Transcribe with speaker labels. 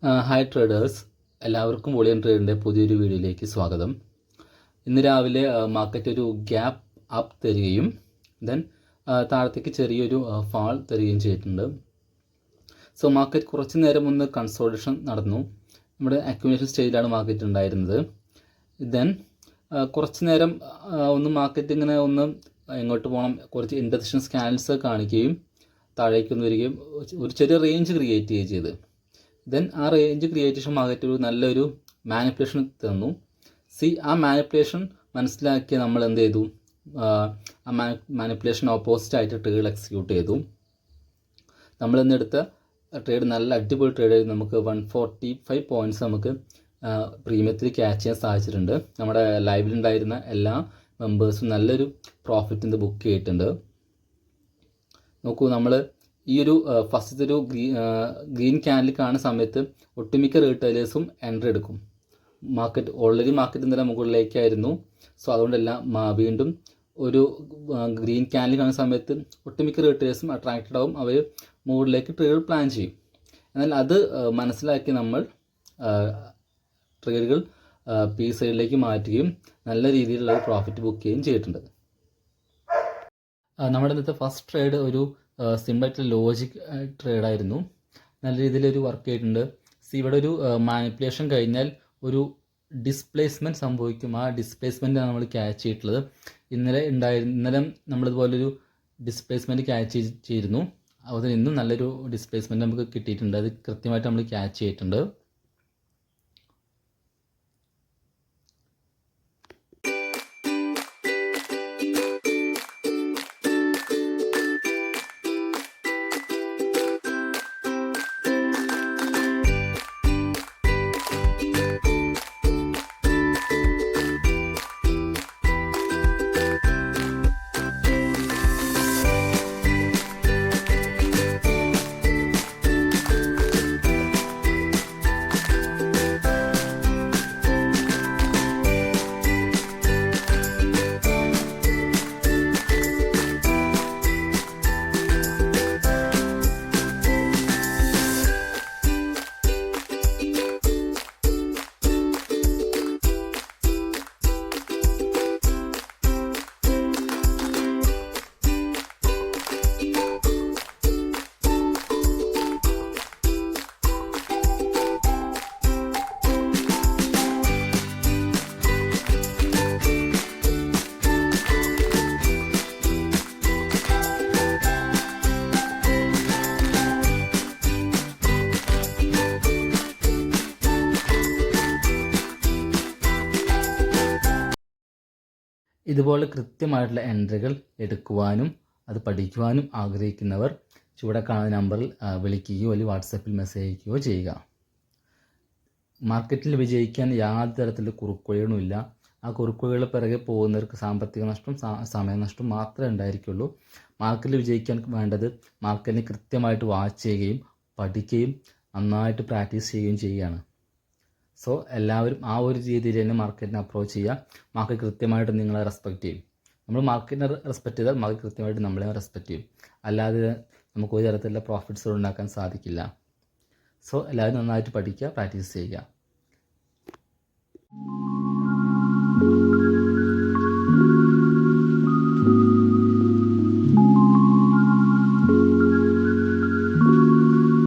Speaker 1: Hi traders, എല്ലാവർക്കും volume ട്രേഡിൻ്റെ പുതിയൊരു വീഡിയോയിലേക്ക് സ്വാഗതം. ഇന്ന് രാവിലെ മാർക്കറ്റ് ഒരു ഗ്യാപ്പ് അപ്പ് തരികയും ദെൻ താഴത്തേക്ക് ചെറിയൊരു ഫാൾ തരികയും ചെയ്തിട്ടുണ്ട്. സോ മാർക്കറ്റ് കുറച്ച് നേരം ഒന്ന് കൺസോൾട്ടേഷൻ നടന്നു. നമ്മുടെ അക്യുമുലേഷൻ സ്റ്റേജിലാണ് മാർക്കറ്റ് ഉണ്ടായിരുന്നത്. ദെൻ കുറച്ച് നേരം ഒന്ന് മാർക്കറ്റ് ഇങ്ങനെ ഒന്ന് എങ്ങോട്ട് പോകണം, കുറച്ച് ഇൻ്റർസെക്ഷൻ സ്കാൻസ് കാണിക്കുകയും താഴേക്കൊന്ന് വരികയും ഒരു ചെറിയ റേഞ്ച് ക്രിയേറ്റ് ചെയ്യുകയും ചെയ്ത് ദെൻ ആ റേഞ്ച് ക്രിയേറ്റേഷൻ മാർക്കറ്റ് ഒരു നല്ലൊരു മാനിപ്പുലേഷൻ തന്നു. ആ മാനിപ്പുലേഷൻ മനസ്സിലാക്കി നമ്മൾ എന്ത് ചെയ്തു, ആ മാനിപ്പുലേഷൻ ഓപ്പോസിറ്റായിട്ട് ട്രേഡ് എക്സിക്യൂട്ട് ചെയ്തു. നമ്മളിന്നെടുത്ത ട്രേഡ് നല്ല അടിപൊളി ട്രേഡ് ആയിരുന്നു. നമുക്ക് 145 പോയിൻറ്റ്സ് നമുക്ക് പ്രീമിയത്തിൽ ക്യാച്ച് ചെയ്യാൻ സാധിച്ചിട്ടുണ്ട്. നമ്മുടെ ലൈവിലുണ്ടായിരുന്ന എല്ലാ മെമ്പേഴ്സും നല്ലൊരു പ്രോഫിറ്റ് ഇന്ന് ബുക്ക് ചെയ്തിട്ടുണ്ട്. നോക്കൂ, നമ്മൾ ഈ ഒരു ഫസ്റ്റത്തെ ഒരു ഗ്രീൻ ക്യാൻഡിൽ കാണുന്ന സമയത്ത് ഒട്ടുമിക്ക റീറ്റെയിലേഴ്സും എൻട്രി എടുക്കും. ഓൾറെഡി മാർക്കറ്റ് ഇന്നലെ മുകളിലേക്കായിരുന്നു. സോ അതുകൊണ്ടെല്ലാം വീണ്ടും ഒരു ഗ്രീൻ ക്യാൻഡിൽ കാണുന്ന സമയത്ത് ഒട്ടുമിക്ക റീറ്റെയിലേഴ്സും അട്രാക്റ്റഡ് ആവും. അവർ മുകളിലേക്ക് ട്രേഡ് പ്ലാൻ ചെയ്യും. എന്നാൽ അത് മനസ്സിലാക്കി നമ്മൾ ട്രേഡുകൾ പി സൈഡിലേക്ക് മാറ്റുകയും നല്ല രീതിയിലുള്ള പ്രോഫിറ്റ് ബുക്ക് ചെയ്യുകയും ചെയ്തിട്ടുണ്ട്. നമ്മുടെ ഇന്നത്തെ ഫസ്റ്റ് ട്രേഡ് ഒരു സിമ്പിളായിട്ടുള്ള ലോജിക് ട്രേഡായിരുന്നു. നല്ല രീതിയിലൊരു വർക്ക് ചെയ്തിട്ടുണ്ട്. ഇവിടെ ഒരു മാനിപ്പുലേഷൻ കഴിഞ്ഞാൽ ഒരു ഡിസ്പ്ലേസ്മെൻറ്റ് സംഭവിക്കും. ആ ഡിസ്പ്ലേസ്മെൻറ്റാണ് നമ്മൾ ക്യാച്ച് ചെയ്തിട്ടുള്ളത്. ഇന്നലെ നമ്മളിതുപോലൊരു ഡിസ്പ്ലേസ്മെൻറ്റ് ക്യാച്ച് ചെയ്തിരുന്നു. അതുപോലെ ഇന്നും നല്ലൊരു ഡിസ്പ്ലേസ്മെൻറ്റ് നമുക്ക് കിട്ടിയിട്ടുണ്ട്. അത് കൃത്യമായിട്ട് നമ്മൾ ക്യാച്ച് ചെയ്തിട്ടുണ്ട്. ഇതുപോലെ കൃത്യമായിട്ടുള്ള എൻട്രികൾ എടുക്കുവാനും അത് പഠിക്കുവാനും ആഗ്രഹിക്കുന്നവർ ചുവടെ കാണുന്ന നമ്പറിൽ വിളിക്കുകയോ അല്ലെങ്കിൽ വാട്സാപ്പിൽ മെസ്സേജ് അയക്കുകയോ ചെയ്യുക. മാർക്കറ്റിൽ വിജയിക്കാൻ യാതൊരു തരത്തിലുള്ള കുറുക്കുവഴികളുമില്ല. ആ കുറുക്കുവഴികളുടെ പിറകെ പോകുന്നവർക്ക് സാമ്പത്തിക നഷ്ടം, സമയനഷ്ടം മാത്രമേ ഉണ്ടായിരിക്കുള്ളൂ. മാർക്കറ്റിൽ വിജയിക്കാൻ വേണ്ടത് മാർക്കറ്റിനെ കൃത്യമായിട്ട് വാച്ച് ചെയ്യുകയും പഠിക്കുകയും നന്നായിട്ട് പ്രാക്ടീസ് ചെയ്യുകയും ചെയ്യുകയാണ്. സോ എല്ലാവരും ആ ഒരു രീതിയിൽ തന്നെ മാർക്കറ്റിനെ അപ്രോച്ച് ചെയ്യുക. മാർക്കറ്റ് കൃത്യമായിട്ട് നിങ്ങളെ റെസ്പെക്റ്റ് ചെയ്യും. നമ്മൾ മാർക്കറ്റിനെ റെസ്പെക്റ്റ് ചെയ്താൽ മാർക്കറ്റ് കൃത്യമായിട്ട് നമ്മളെ റെസ്പെക്റ്റ് ചെയ്യും. അല്ലാതെ നമുക്ക് ഒരു തരത്തിലുള്ള പ്രോഫിറ്റ്സ് ഉണ്ടാക്കാൻ സാധിക്കില്ല. സോ എല്ലാവരും നന്നായിട്ട് പഠിക്കുക, പ്രാക്ടീസ് ചെയ്യുക.